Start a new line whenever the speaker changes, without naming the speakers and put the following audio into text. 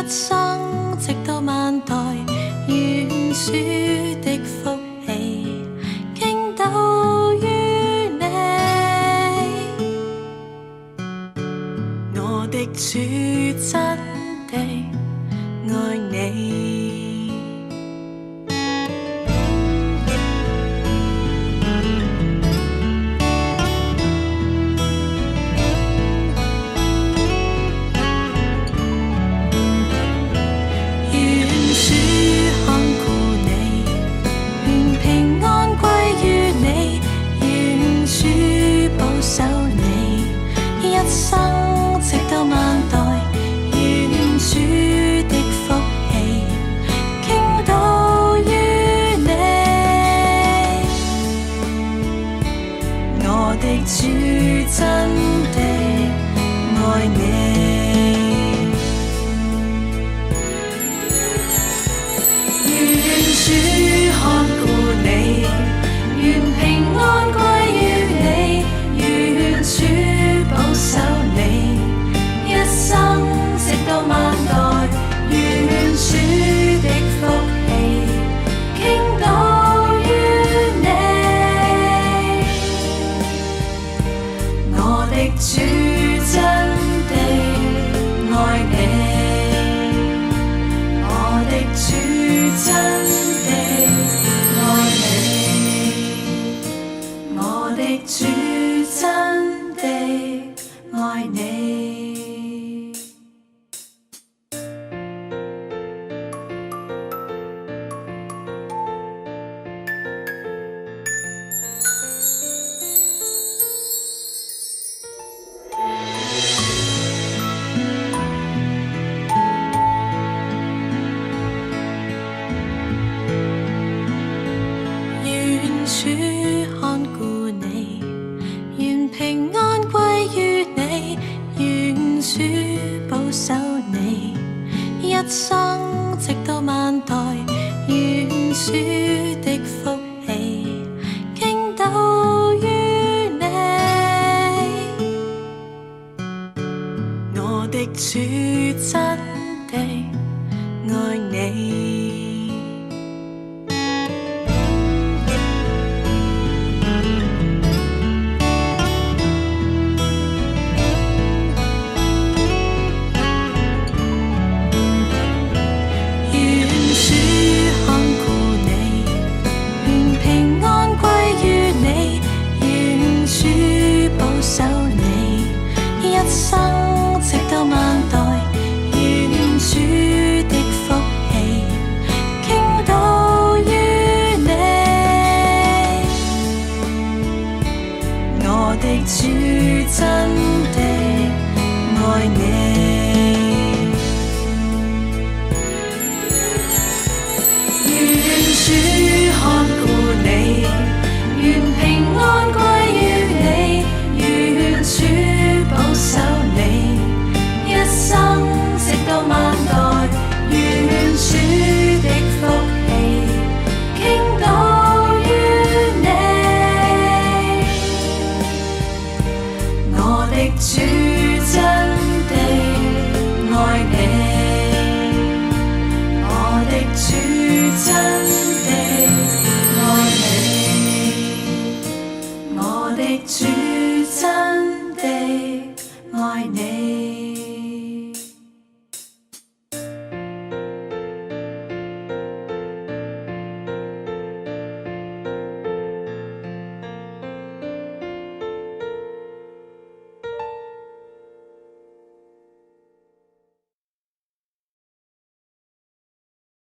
生直到萬代，願主的福氣傾倒於你。我的主真的愛你。一生直到萬代，願主的福氣傾倒於你。我的主真的愛你，願主看顧你，願平安歸於你，願主保守你，一生直到萬代，願主的福氣傾倒於你。我的主真的愛你，我的主真的愛你，我的主真的愛你。願主看顧你，願平安歸於你，願主保守你，一生直到萬代，願主的福氣傾倒於你。我的主真的愛你。一生直到萬代，願主的福氣傾倒於你。我的主真的愛你，願主看顧你，願平安歸於你，願主保守你，一生直到萬代，願主的福氣傾倒於你。我的主真的愛你，我的主真的愛你，我的主真的愛你。